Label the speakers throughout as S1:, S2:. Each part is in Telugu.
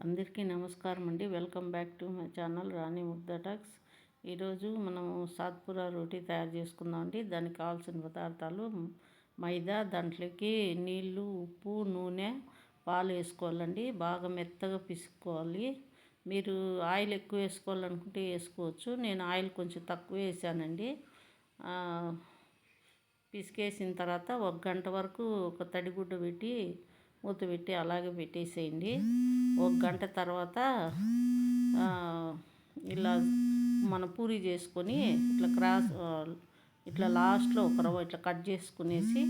S1: అందరికీ నమస్కారం అండి. Welcome back to my channel Rani Mugdha talks. ఈరోజు మనం సాత్పురా రోటీ తయారు చేసుకుందాం అండి. దానికి కావాల్సిన పదార్థాలు మైదా, దాంట్లోకి నీళ్ళు, ఉప్పు, నూనె, పాలు వేసుకోవాలండి. బాగా మెత్తగా పిసుకోవాలి. మీరు ఆయిల్ ఎక్కువ వేసుకోవాలనుకుంటే వేసుకోవచ్చు. నేను ఆయిల్ కొంచెం తక్కువ వేసానండి. పిసికేసిన తర్వాత 1 గంట వరకు ఒక తడిగుడ్డ పెట్టి మూత పెట్టి అలాగే పెట్టేసేయండి. 1 గంట తర్వాత ఇలా మన పూరి చేసుకొని ఇట్లా లాస్ట్లో ఒక రవ్వ ఇట్లా కట్ చేసుకునేసి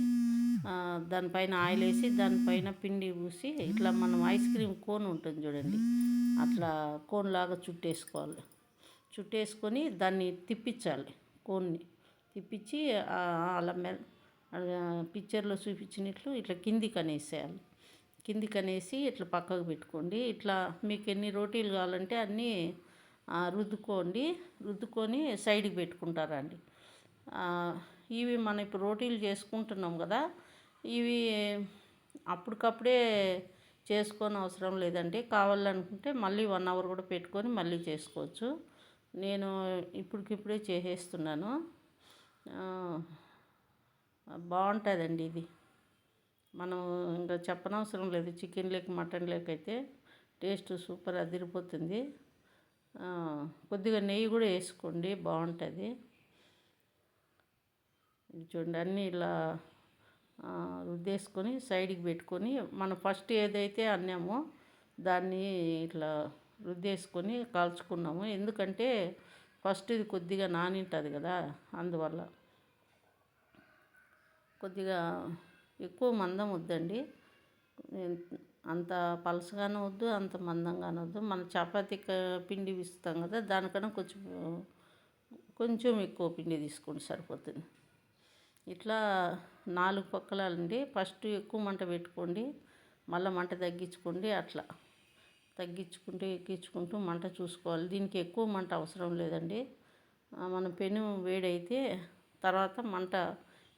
S1: దానిపైన ఆయిల్ వేసి దానిపైన పిండి పూసి ఇట్లా మనం ఐస్ క్రీమ్ కోన్ ఉంటుంది చూడండి, అట్లా కోన్ లాగా చుట్టేసుకోవాలి. చుట్టేసుకొని దాన్ని తిప్పించాలి. కోన్ని తిప్పించి అలా పిక్చర్లో చూపించినట్లు ఇట్లా కిందికి అనేసేయాలి. కిందికి అనేసి ఇట్లా పక్కకు పెట్టుకోండి. ఇట్లా మీకు ఎన్ని రోటీలు కావాలంటే అన్నీ రుద్దుకొని సైడ్కి పెట్టుకుంటారండి. ఇవి మనం ఇప్పుడు రోటీలు చేసుకుంటున్నాం కదా, ఇవి అప్పటికప్పుడే చేసుకొని అవసరం లేదండి. కావాలనుకుంటే మళ్ళీ 1 అవర్ కూడా పెట్టుకొని మళ్ళీ చేసుకోవచ్చు. నేను ఇప్పటికిప్పుడే చేసేస్తున్నాను. బాగుంటుందండి ఇది. మనం ఇంకా చెప్పనవసరం లేదు. చికెన్ లేక మటన్ లేక అయితే టేస్ట్ సూపర్ అదిరిపోతుంది. కొద్దిగా నెయ్యి కూడా వేసుకోండి, బాగుంటుంది. చూడండి, అన్నీ ఇలా రుద్దేసుకొని సైడ్కి పెట్టుకొని మనం ఫస్ట్ ఏదైతే అన్నామో దాన్ని ఇట్లా రుద్దేసుకొని కాల్చుకున్నాము. ఎందుకంటే ఫస్ట్ ఇది కొద్దిగా నానింటుంది కదా, అందువల్ల కొద్దిగా ఎక్కువ మందం వద్దండి. అంత పలసగానే వద్దు, అంత మందంగానే వద్దు. మన చపాతీ పిండి ఇస్తాం కదా, దానికన్నా కొంచెం ఎక్కువ పిండి తీసుకుంటే సరిపోతుంది. ఇట్లా 4 పక్కలండి. ఫస్ట్ ఎక్కువ మంట పెట్టుకోండి, మళ్ళీ మంట తగ్గించుకోండి. అట్లా తగ్గించుకుంటూ ఎక్కించుకుంటూ మంట చూసుకోవాలి. దీనికి ఎక్కువ మంట అవసరం లేదండి. మన పెను వేడైతే తర్వాత మంట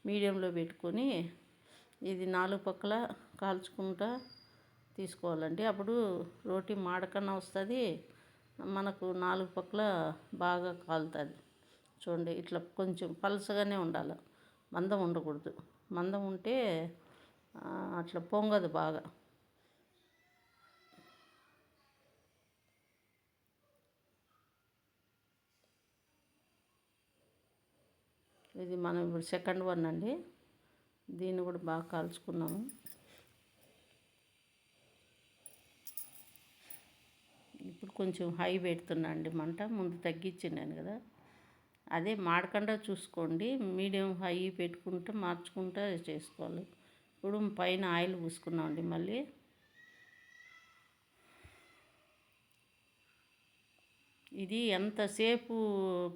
S1: మీడియంలో పెట్టుకొని ఇది 4 పక్కల కాల్చుకుంటూ తీసుకోవాలండి. అప్పుడు రోటీ మాడకన్నా వస్తుంది, మనకు 4 పక్కల బాగా కాలుతుంది. చూడండి, ఇట్లా కొంచెం పలసగానే ఉండాలి, మందం ఉండకూడదు. మందం ఉంటే అట్లా పొంగదు బాగా. ఇది మనం ఇప్పుడు సెకండ్ వన్ అండి. దీన్ని కూడా బాగా కాల్చుకున్నాము. ఇప్పుడు కొంచెం హై పెడుతున్నా అండి మంట. ముందు తగ్గించినాను కదా, అదే మాడకుండా చూసుకోండి. మీడియం హై పెట్టుకుంటూ మార్చుకుంటూ చేసుకోవాలి. ఇప్పుడు పైన ఆయిల్ పూసుకున్నామండి. మళ్ళీ ఇది ఎంతసేపు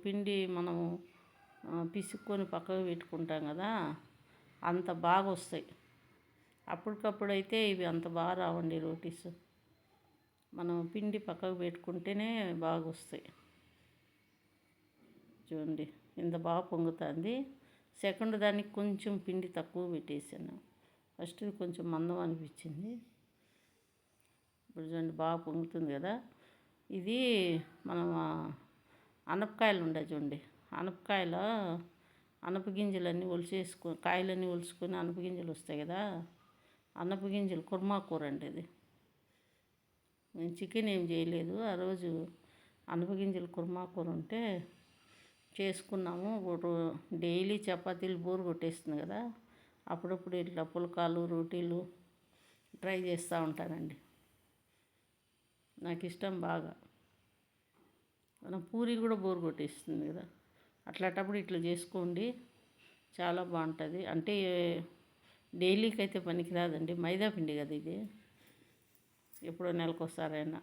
S1: పిండి మనము పిసుక్కొని పక్కకు పెట్టుకుంటాం కదా, అంత బాగా వస్తాయి. అప్పటికప్పుడైతే ఇవి అంత బాగా రావండి రోటీస్. మనం పిండి పక్కకు పెట్టుకుంటేనే బాగా వస్తాయి. చూడండి, ఇంత బాగా పొంగుతుంది. సెకండ్ దానికి కొంచెం పిండి తక్కువ పెట్టేసాను. ఫస్ట్ కొంచెం మందం అనిపించింది. ఇప్పుడు చూడండి, బాగా పొంగుతుంది కదా. ఇది మనం అనపకాయలు ఉండే చూడండి, అనపగింజలన్నీ కాయలన్నీ ఒలుచుకొని అనపగింజలు వస్తాయి కదా, అనపగింజలు కుర్మా కూర అండి ఇది. నేను చికెన్ ఏం చేయలేదు. ఆ రోజు అనపగింజలు కుర్మా కూర ఉంటే చేసుకున్నాము. డైలీ చపాతీలు బోరు కొట్టేస్తుంది కదా, అప్పుడప్పుడు ఇట్లా పుల్కాలు, రోటీలు ట్రై చేస్తూ ఉంటానండి. నాకు ఇష్టం బాగా. మనం పూరి కూడా బోరు కొట్టేస్తుంది కదా, అట్లాంటప్పుడు ఇట్లా చేసుకోండి, చాలా బాగుంటుంది. అంటే డైలీకి అయితే పనికిరాదండి, మైదా పిండి కదా ఇది. ఎప్పుడో నెలకోసారైనా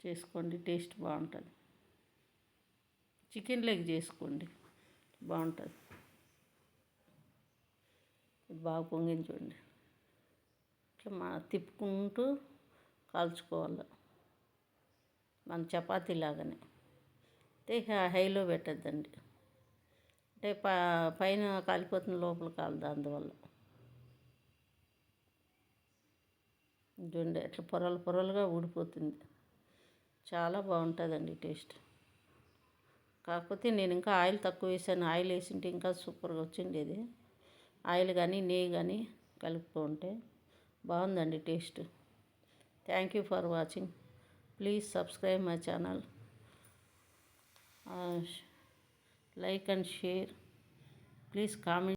S1: చేసుకోండి, టేస్ట్ బాగుంటుంది. చికెన్ లెగ్ చేసుకోండి, బాగుంటుంది. బాగా పొంగింది చూడండి. ఇట్లా తిప్పుకుంటూ కాల్చుకోవాలి, మన చపాతీ లాగానే. అంటే హైలో పెట్టద్దండి, అంటే పైన కాలిపోతున్న లోపల కాలదు, అందువల్ల. చూడండి అట్లా పొరలు పొరలుగా ఊడిపోతుంది. చాలా బాగుంటుందండి టేస్ట్. కాకపోతే నేను ఇంకా ఆయిల్ తక్కువ వేసాను. ఆయిల్ వేసింటే ఇంకా సూపర్గా వచ్చిండేది. ఆయిల్ కానీ నెయ్యి కానీ కలుపుకుంటే బాగుందండి taste. Thank you for watching. Please subscribe my channel. Like and share. Please comment.